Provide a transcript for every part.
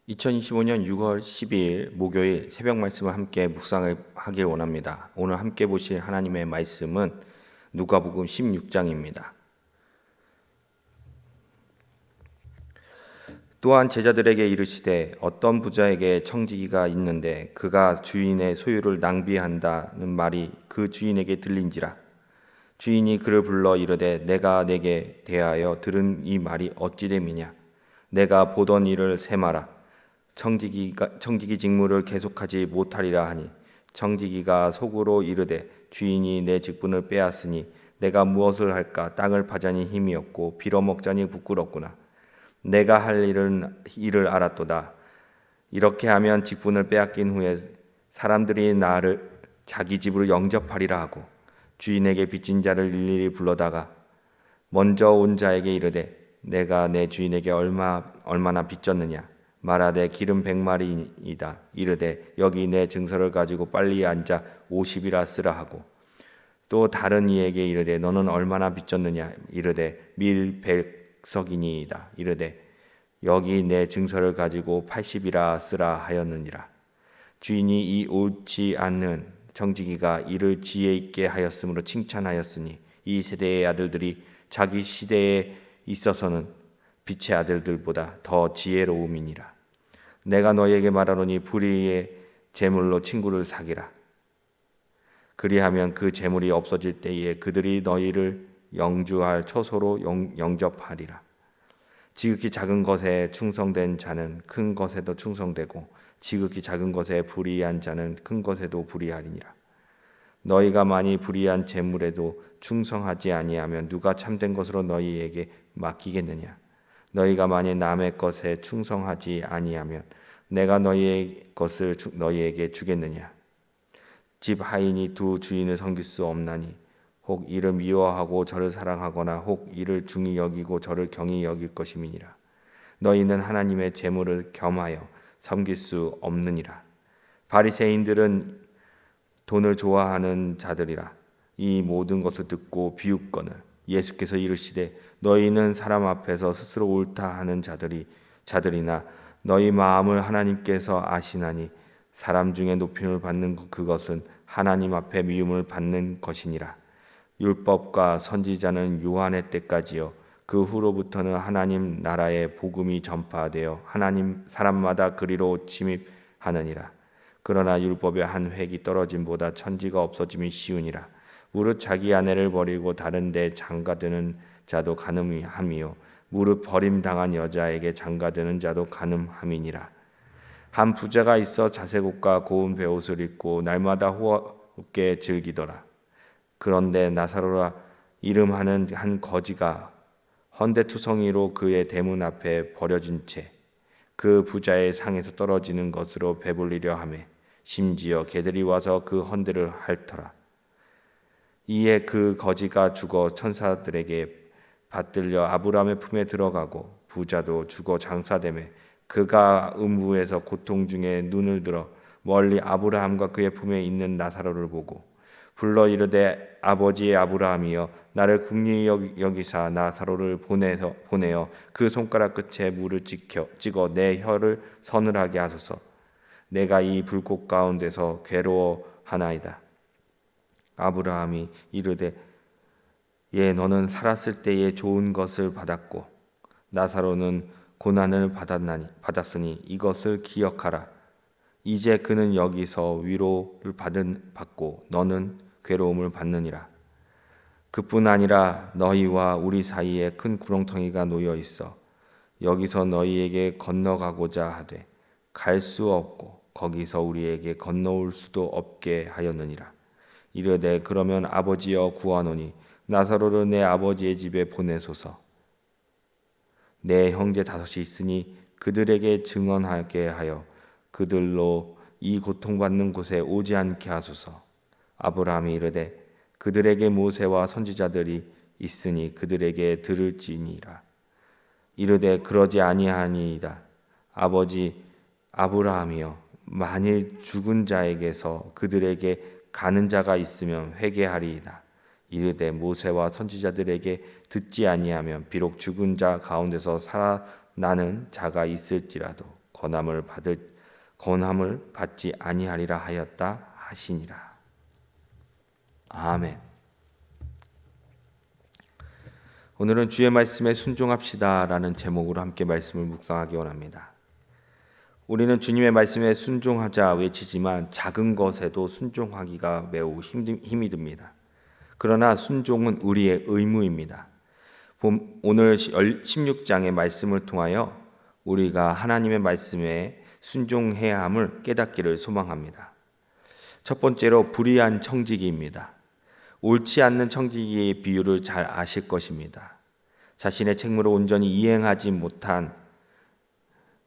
2025년 6월 12일 목요일 새벽 말씀을 함께 묵상을 하길 원합니다. 오늘 함께 보실 하나님의 말씀은 누가복음 16장입니다. 또한 제자들에게 이르시되 어떤 부자에게 청지기가 있는데 그가 주인의 소유를 낭비한다는 말이 그 주인에게 들린지라. 주인이 그를 불러 이르되 내가 내게 대하여 들은 이 말이 어찌 됨이냐. 내가 보던 일을 세마라. 청지기 직무를 계속하지 못하리라 하니 청지기가 속으로 이르되 주인이 내 직분을 빼앗으니 내가 무엇을 할까. 땅을 파자니 힘이 없고 빌어먹자니 부끄럽구나. 내가 할 일을 알았도다. 이렇게 하면 직분을 빼앗긴 후에 사람들이 나를 자기 집으로 영접하리라 하고 주인에게 빚진 자를 일일이 불러다가 먼저 온 자에게 이르되 내가 내 주인에게 얼마나 빚졌느냐. 말하되 기름 100마리이다. 이르되 여기 내 증서를 가지고 빨리 앉아 50이라 쓰라 하고 또 다른 이에게 이르되 너는 얼마나 빚졌느냐. 이르되 밀 100석이니이다. 이르되 여기 내 증서를 가지고 80이라 쓰라 하였느니라. 주인이 이 옳지 않는 청지기가 이를 지혜 있게 하였으므로 칭찬하였으니 이 세대의 아들들이 자기 시대에 있어서는 빛의 아들들보다 더 지혜로움이니라. 내가 너희에게 말하노니 불의의 재물로 친구를 사기라. 그리하면 그 재물이 없어질 때에 그들이 너희를 영주할 처소로 영접하리라. 지극히 작은 것에 충성된 자는 큰 것에도 충성되고 지극히 작은 것에 불의한 자는 큰 것에도 불의하리니라. 너희가 많이 불의한 재물에도 충성하지 아니하면 누가 참된 것으로 너희에게 맡기겠느냐. 너희가 만일 남의 것에 충성하지 아니하면 내가 너희의 것을 너희에게 주겠느냐. 집 하인이 두 주인을 섬길 수 없나니 혹 이를 미워하고 저를 사랑하거나 혹 이를 중히 여기고 저를 경히 여길 것임이니라. 너희는 하나님의 재물을 겸하여 섬길 수 없느니라. 바리새인들은 돈을 좋아하는 자들이라. 이 모든 것을 듣고 비웃거늘 예수께서 이르시되 너희는 사람 앞에서 스스로 옳다 하는 자들이나 너희 마음을 하나님께서 아시나니 사람 중에 높임을 받는 그것은 하나님 앞에 미움을 받는 것이니라. 율법과 선지자는 요한의 때까지요 그 후로부터는 하나님 나라의 복음이 전파되어 하나님 사람마다 그리로 침입하느니라. 그러나 율법의 한 획이 떨어짐보다 천지가 없어짐이 쉬우니라. 무릇 자기 아내를 버리고 다른 데 장가드는 자도 간음함이요 무릇 버림당한 여자에게 장가드는 자도 간음함이니라. 한 부자가 있어 자색옷과 고운 베옷을 입고 날마다 호흡게 즐기더라. 그런데 나사로라 이름하는 한 거지가 헌데투성이로 그의 대문 앞에 버려진 채 그 부자의 상에서 떨어지는 것으로 배불리려 하매 심지어 개들이 와서 그 헌데를 핥더라. 이에 그 거지가 죽어 천사들에게 받들려 아브라함의 품에 들어가고 부자도 죽어 장사되매 그가 음부에서 고통 중에 눈을 들어 멀리 아브라함과 그의 품에 있는 나사로를 보고 불러 이르되 아버지의 아브라함이여 나를 긍휼히 여기사 나사로를 보내어 그 손가락 끝에 물을 찍어 내 혀를 서늘하게 하소서. 내가 이 불꽃 가운데서 괴로워하나이다. 아브라함이 이르되 예 너는 살았을 때에 좋은 것을 받았고 나사로는 고난을 받았으니 이것을 기억하라. 이제 그는 여기서 위로를 받고 너는 괴로움을 받느니라. 그뿐 아니라 너희와 우리 사이에 큰 구렁텅이가 놓여 있어 여기서 너희에게 건너가고자 하되 갈 수 없고 거기서 우리에게 건너올 수도 없게 하였느니라. 이르되 그러면 아버지여 구하노니 나사로를 내 아버지의 집에 보내소서. 내 형제 5이 있으니 그들에게 증언하게 하여 그들로 이 고통받는 곳에 오지 않게 하소서. 아브라함이 이르되 그들에게 모세와 선지자들이 있으니 그들에게 들을지니라. 이르되 그러지 아니하니이다. 아버지 아브라함이여 만일 죽은 자에게서 그들에게 가는 자가 있으면 회개하리이다. 이르되 모세와 선지자들에게 듣지 아니하면 비록 죽은 자 가운데서 살아나는 자가 있을지라도 권함을 받지 아니하리라 하였다 하시니라. 아멘. 오늘은 주의 말씀에 순종합시다라는 제목으로 함께 말씀을 묵상하기 원합니다. 우리는 주님의 말씀에 순종하자 외치지만 작은 것에도 순종하기가 매우 힘이 듭니다. 그러나 순종은 우리의 의무입니다. 오늘 16장의 말씀을 통하여 우리가 하나님의 말씀에 순종해야 함을 깨닫기를 소망합니다. 첫 번째로 불의한 청지기입니다. 옳지 않는 청지기의 비유를 잘 아실 것입니다. 자신의 책무를 온전히 이행하지 못한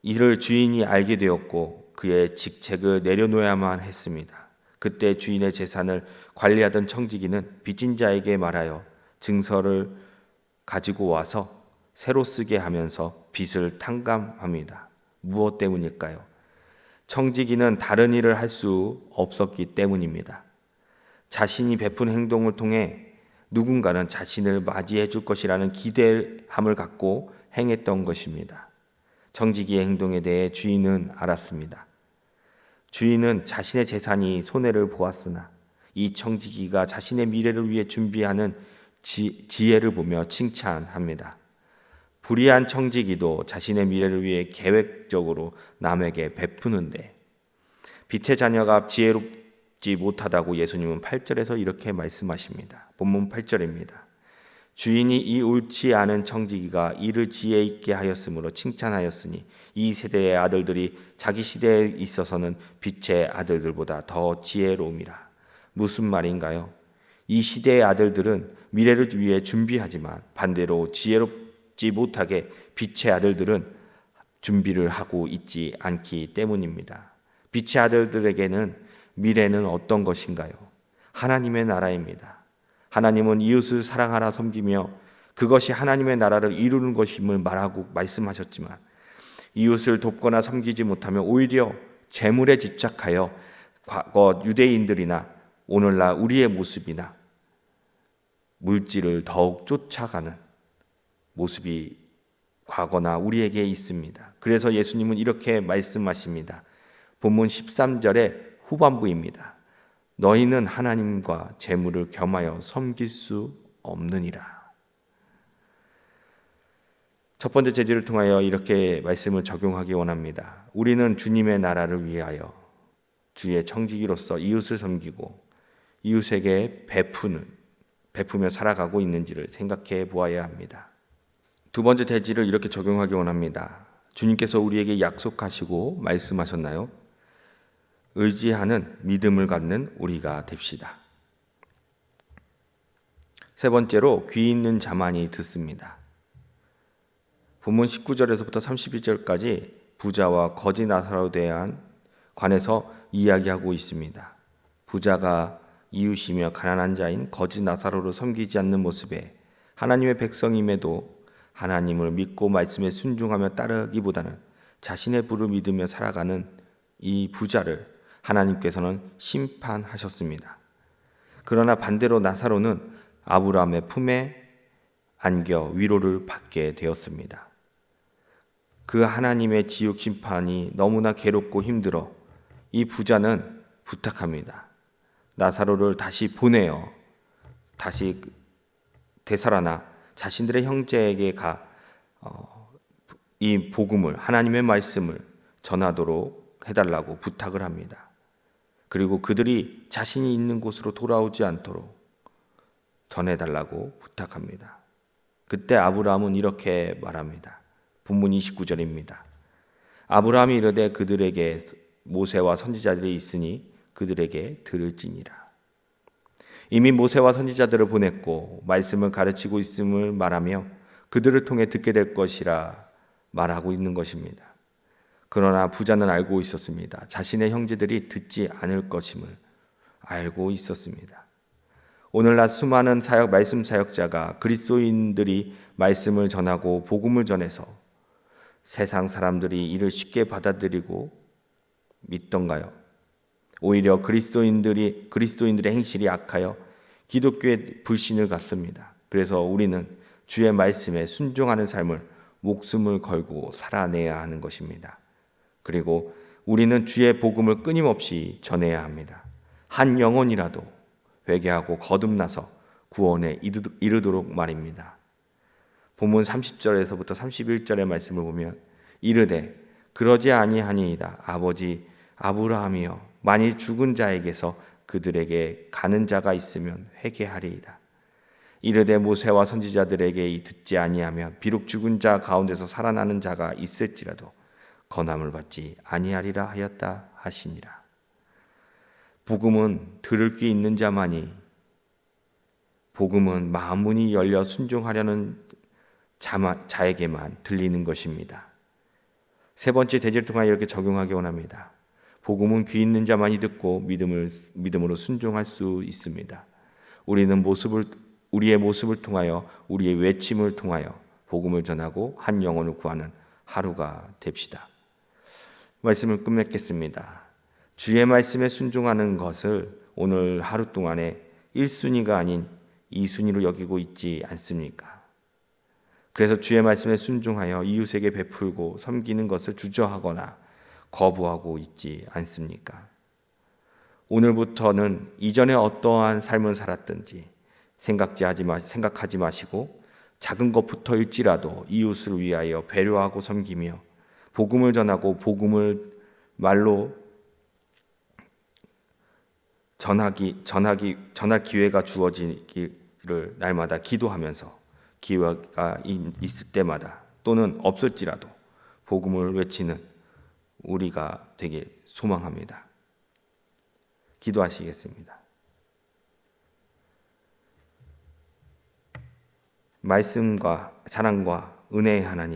이를 주인이 알게 되었고 그의 직책을 내려놓아야만 했습니다. 그때 주인의 재산을 관리하던 청지기는 빚진 자에게 말하여 증서를 가지고 와서 새로 쓰게 하면서 빚을 탕감합니다. 무엇 때문일까요? 청지기는 다른 일을 할 수 없었기 때문입니다. 자신이 베푼 행동을 통해 누군가는 자신을 맞이해 줄 것이라는 기대함을 갖고 행했던 것입니다. 청지기의 행동에 대해 주인은 알았습니다. 주인은 자신의 재산이 손해를 보았으나 이 청지기가 자신의 미래를 위해 준비하는 지혜를 보며 칭찬합니다. 불의한 청지기도 자신의 미래를 위해 계획적으로 남에게 베푸는데 빛의 자녀가 지혜롭지 못하다고 예수님은 8절에서 이렇게 말씀하십니다. 본문 8절입니다. 주인이 이 옳지 않은 청지기가 이를 지혜 있게 하였으므로 칭찬하였으니 이 세대의 아들들이 자기 시대에 있어서는 빛의 아들들보다 더 지혜로움이라. 무슨 말인가요? 이 시대의 아들들은 미래를 위해 준비하지만 반대로 지혜롭지 못하게 빛의 아들들은 준비를 하고 있지 않기 때문입니다. 빛의 아들들에게는 미래는 어떤 것인가요? 하나님의 나라입니다. 하나님은 이웃을 사랑하라 섬기며 그것이 하나님의 나라를 이루는 것임을 말씀하셨지만 이웃을 돕거나 섬기지 못하면 오히려 재물에 집착하여 과거 유대인들이나 오늘날 우리의 모습이나 물질을 더욱 쫓아가는 모습이 과거나 우리에게 있습니다. 그래서 예수님은 이렇게 말씀하십니다. 본문 13절의 후반부입니다. 너희는 하나님과 재물을 겸하여 섬길 수 없느니라. 첫 번째 제지를 통하여 이렇게 말씀을 적용하기 원합니다. 우리는 주님의 나라를 위하여 주의 청지기로서 이웃을 섬기고 이웃에게 베푸며 살아가고 있는지를 생각해 보아야 합니다. 두 번째 대지를 이렇게 적용하기 원합니다. 주님께서 우리에게 약속하시고 말씀하셨나요? 의지하는 믿음을 갖는 우리가 됩시다. 세 번째로 귀 있는 자만이 듣습니다. 본문 19절에서부터 32절까지 부자와 거지 나사로에 대한 관해서 이야기하고 있습니다. 부자가 이웃이며 가난한 자인 거지 나사로를 섬기지 않는 모습에 하나님의 백성임에도 하나님을 믿고 말씀에 순종하며 따르기보다는 자신의 부를 믿으며 살아가는 이 부자를 하나님께서는 심판하셨습니다. 그러나 반대로 나사로는 아브라함의 품에 안겨 위로를 받게 되었습니다. 그 하나님의 지옥 심판이 너무나 괴롭고 힘들어 이 부자는 부탁합니다. 나사로를 다시 보내어 다시 되살아나 자신들의 형제에게 이 복음을 하나님의 말씀을 전하도록 해달라고 부탁을 합니다. 그리고 그들이 자신이 있는 곳으로 돌아오지 않도록 전해달라고 부탁합니다. 그때 아브라함은 이렇게 말합니다. 본문 29절입니다. 아브라함이 이르되 그들에게 모세와 선지자들이 있으니 그들에게 들을지니라. 이미 모세와 선지자들을 보냈고 말씀을 가르치고 있음을 말하며 그들을 통해 듣게 될 것이라 말하고 있는 것입니다. 그러나 부자는 알고 있었습니다. 자신의 형제들이 듣지 않을 것임을 알고 있었습니다. 오늘날 수많은 말씀 사역자가 그리스도인들이 말씀을 전하고 복음을 전해서 세상 사람들이 이를 쉽게 받아들이고 믿던가요? 오히려 그리스도인들의 행실이 악하여 기독교의 불신을 갖습니다. 그래서 우리는 주의 말씀에 순종하는 삶을 목숨을 걸고 살아내야 하는 것입니다. 그리고 우리는 주의 복음을 끊임없이 전해야 합니다. 한 영혼이라도 회개하고 거듭나서 구원에 이르도록 말입니다. 본문 30절에서부터 31절의 말씀을 보면 이르되 그러지 아니하니이다. 아버지 아브라함이여, 만일 죽은 자에게서 그들에게 가는 자가 있으면 회개하리이다. 이르되 모세와 선지자들에게 듣지 아니하면 비록 죽은 자 가운데서 살아나는 자가 있을지라도 건함을 받지 아니하리라 하였다 하시니라. 복음은 들을 귀 있는 자만이, 복음은 마음 문이 열려 순종하려는 자에게만 들리는 것입니다. 세 번째 대제를 통하여 이렇게 적용하기 원합니다. 복음은 귀 있는 자만이 듣고 믿음으로 순종할 수 있습니다. 우리의 모습을 통하여, 우리의 외침을 통하여 복음을 전하고 한 영혼을 구하는 하루가 됩시다. 말씀을 끝맺겠습니다. 주의 말씀에 순종하는 것을 오늘 하루 동안에 1순위가 아닌 2순위로 여기고 있지 않습니까? 그래서 주의 말씀에 순종하여 이웃에게 베풀고 섬기는 것을 주저하거나 거부하고 있지 않습니까? 오늘부터는 이전에 어떠한 삶을 살았든지 생각하지 마시고 작은 것부터일지라도 이웃을 위하여 배려하고 섬기며 복음을 전하고 복음을 말로 전할 기회가 주어지기를 날마다 기도하면서, 기회가 있을 때마다 또는 없을지라도 복음을 외치는 우리가 되길 소망합니다. 기도하시겠습니다. 말씀과 사랑과 은혜의 하나님,